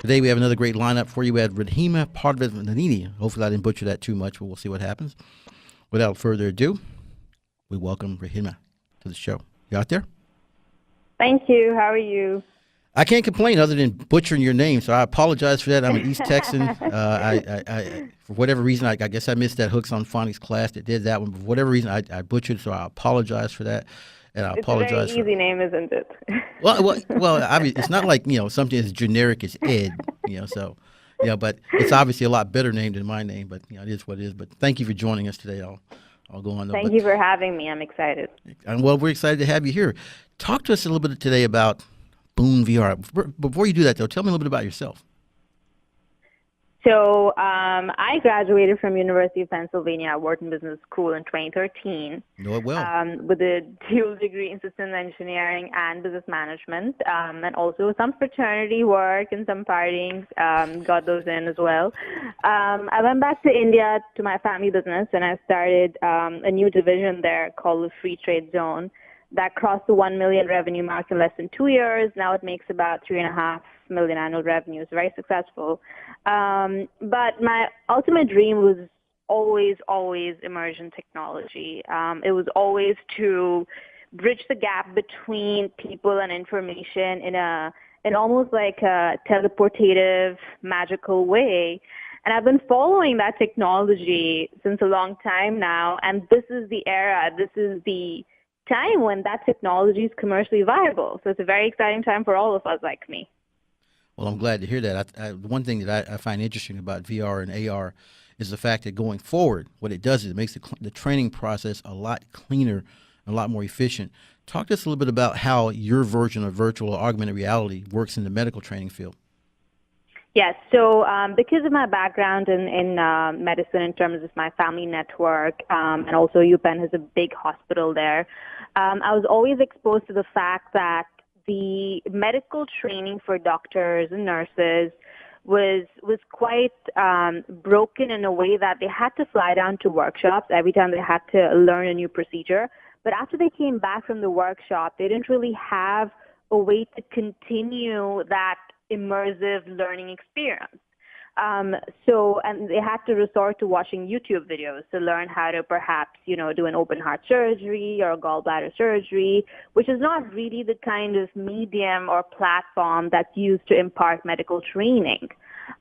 Today we have another great lineup for you. We had Ridhima Parvathaneni. Hopefully I didn't butcher that too much, but we'll see what happens. Without further ado, we welcome Ridhima to the show. You out there? Thank you. How are you? I can't complain other than butchering your name, so I apologize for that. I'm an East Texan. For whatever reason, I guess I missed that Hooks on Phonics class that did that one. But for whatever reason, I butchered, so I apologize for that. And I It's a very apologize for. easy name, isn't it? I mean, it's not like something as generic as Ed, So, but it's obviously a lot better name than my name. But it is what it is. But thank you for joining us today. I'll go on. Thank you for having me. I'm excited. And well, we're excited to have you here. Talk to us a little bit today about Boon VR. Before you do that, though, tell me a little bit about yourself. So I graduated from University of Pennsylvania at Wharton Business School in 2013. Know it well. With a dual degree in systems engineering and business management, and also some fraternity work and some partying. Got those in as well. I went back to India to my family business, and I started a new division there called the Free Trade Zone. That crossed the 1 million revenue mark in less than 2 years. Now it makes about 3.5 million annual revenues. Very successful. But my ultimate dream was always immersion technology. It was always to bridge the gap between people and information in almost like a teleportative, magical way. And I've been following that technology since a long time now. And this is the era. This is the time when that technology is commercially viable. So it's a very exciting time for all of us like me. Well, I'm glad to hear that. One thing that I find interesting about VR and AR is the fact that going forward, what it does is it makes the training process a lot cleaner and a lot more efficient. Talk to us a little bit about how your version of virtual or augmented reality works in the medical training field. Yes, so because of my background in medicine in terms of my family network, and also UPenn has a big hospital there, I was always exposed to the fact that the medical training for doctors and nurses was quite broken in a way that they had to fly down to workshops every time they had to learn a new procedure. But after they came back from the workshop, they didn't really have a way to continue that immersive learning experience. And they had to resort to watching YouTube videos to learn how to perhaps, do an open heart surgery or a gallbladder surgery, which is not really the kind of medium or platform that's used to impart medical training.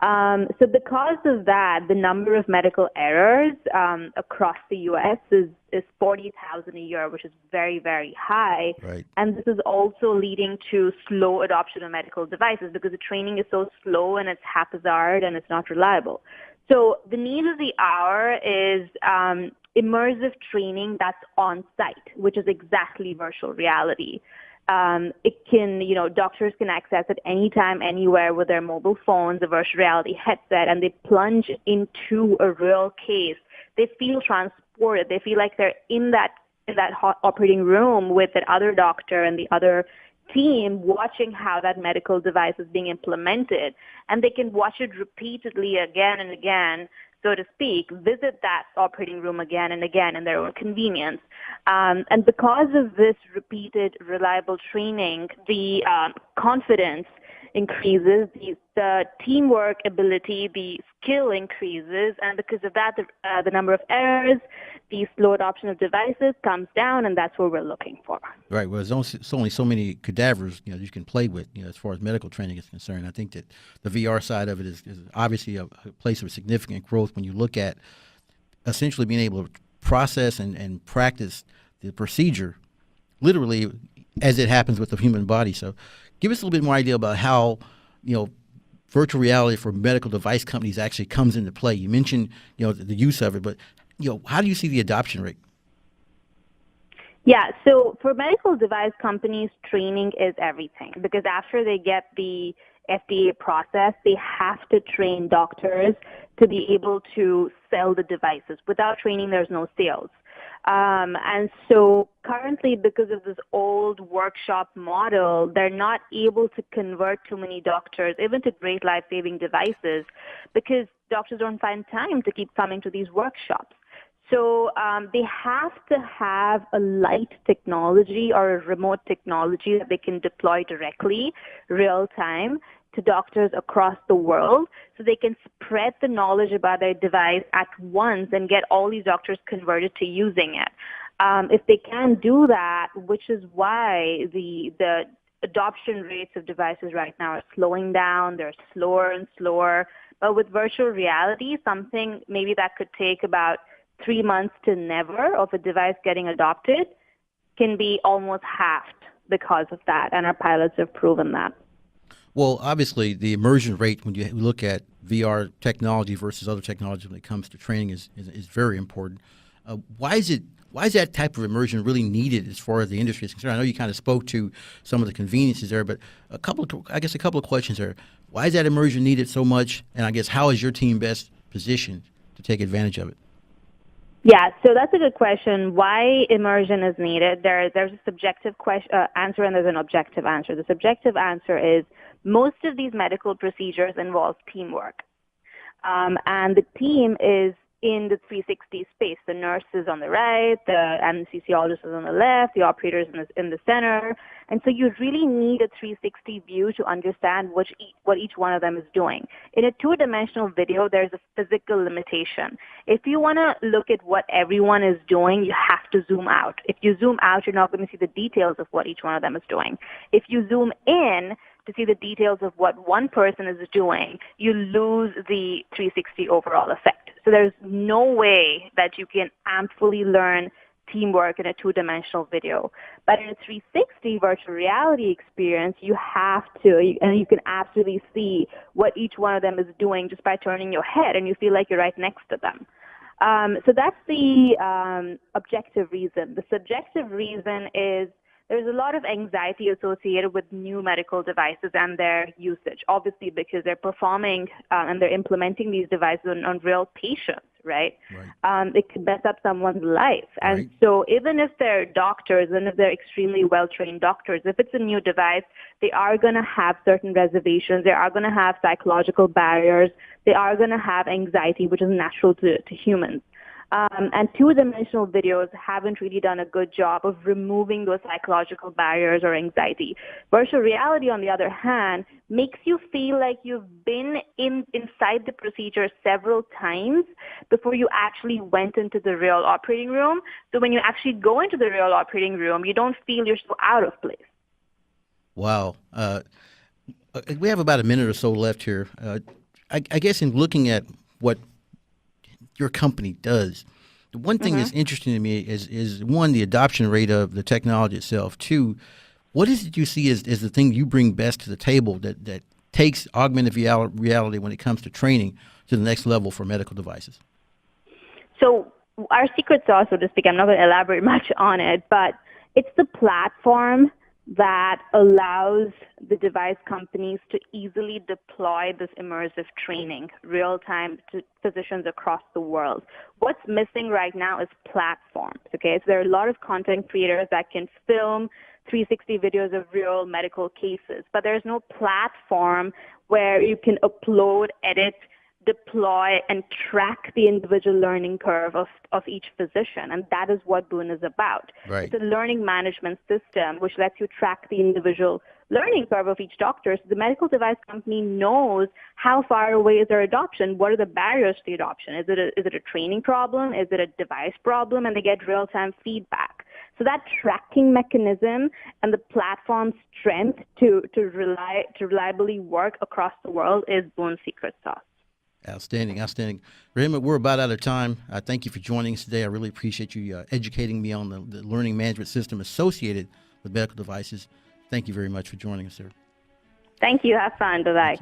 So because of that, the number of medical errors across the U.S. is 40,000 a year, which is very, very high. Right. And this is also leading to slow adoption of medical devices because the training is so slow and it's haphazard and it's not reliable. So the need of the hour is immersive training that's on site, which is exactly virtual reality. It can, doctors can access it anytime, anywhere with their mobile phones, a virtual reality headset, and they plunge into a real case. They feel transported. They feel like they're in that operating room with that other doctor and the other team watching how that medical device is being implemented. And they can watch it repeatedly again and again, so to speak, visit that operating room again and again in their own convenience. And because of this repeated, reliable training, the confidence increases, the teamwork ability, the skill increases, and because of that, the number of errors, the slow adoption of devices comes down, and that's what we're looking for. Right. Well, there's only so many cadavers you can play with as far as medical training is concerned. I think that the VR side of it is obviously a place of significant growth when you look at essentially being able to process and practice the procedure literally as it happens with the human body. So give us a little bit more idea about how, virtual reality for medical device companies actually comes into play. You mentioned, the use of it, but, how do you see the adoption rate? Yeah, so for medical device companies, training is everything because after they get the FDA process, they have to train doctors to be able to sell the devices. Without training, there's no sales. And so currently, because of this old workshop model, they're not able to convert too many doctors, even to great life-saving devices, because doctors don't find time to keep coming to these workshops. So they have to have a light technology or a remote technology that they can deploy directly, real time, to doctors across the world so they can spread the knowledge about their device at once and get all these doctors converted to using it. If they can do that, which is why the adoption rates of devices right now are slowing down, they're slower and slower. But with virtual reality, something maybe that could take about 3 months to never of a device getting adopted can be almost halved because of that, and our pilots have proven that. Well, obviously, the immersion rate when you look at VR technology versus other technology when it comes to training is very important. Why is that type of immersion really needed as far as the industry is concerned? I know you kind of spoke to some of the conveniences there, but a couple of questions there. Why is that immersion needed so much? And I guess how is your team best positioned to take advantage of it? Yeah, so that's a good question. Why immersion is needed? There's a subjective answer and there's an objective answer. The subjective answer is most of these medical procedures involve teamwork. And the team is in the 360 space. The nurse is on the right, the anesthesiologist is on the left, the operator is in the center. And so you really need a 360 view to understand what each one of them is doing. In a two-dimensional video, there's a physical limitation. If you want to look at what everyone is doing, you have to zoom out. If you zoom out, you're not going to see the details of what each one of them is doing. If you zoom in to see the details of what one person is doing, you lose the 360 overall effect. So there's no way that you can amply learn teamwork in a two-dimensional video. But in a 360 virtual reality experience, you have to, and you can absolutely see what each one of them is doing just by turning your head, and you feel like you're right next to them. So that's the objective reason. The subjective reason is there's a lot of anxiety associated with new medical devices and their usage, obviously because they're performing and they're implementing these devices on real patients, right? It could mess up someone's life. And so even if they're doctors and if they're extremely well-trained doctors, if it's a new device, they are going to have certain reservations. They are going to have psychological barriers. They are going to have anxiety, which is natural to humans. And two-dimensional videos haven't really done a good job of removing those psychological barriers or anxiety. Virtual reality, on the other hand, makes you feel like you've been inside the procedure several times before you actually went into the real operating room. So when you actually go into the real operating room, you don't feel you're so out of place. Wow. We have about a minute or so left here. I guess in looking at what your company does, the one thing that's interesting to me is one, the adoption rate of the technology itself. Two, what is it you see as the thing you bring best to the table that takes augmented reality when it comes to training to the next level for medical devices? So our secret sauce, so to speak, I'm not going to elaborate much on it, but it's the platform that allows the device companies to easily deploy this immersive training real-time to physicians across the world. What's missing right now is platforms, okay? So there are a lot of content creators that can film 360 videos of real medical cases, but there's no platform where you can upload, edit, deploy, and track the individual learning curve of each physician. And that is what Boon is about. It's a learning management system which lets you track the individual learning curve of each doctor. So the medical device company knows how far away is their adoption, what are the barriers to the adoption. Is it a training problem? Is it a device problem? And they get real-time feedback. So that tracking mechanism and the platform's strength to reliably work across the world is Boon's secret sauce. Outstanding. Ridhima, we're about out of time. Thank you for joining us today. I really appreciate you educating me on the learning management system associated with medical devices. Thank you very much for joining us, sir. Thank you. Have fun. Bye-bye.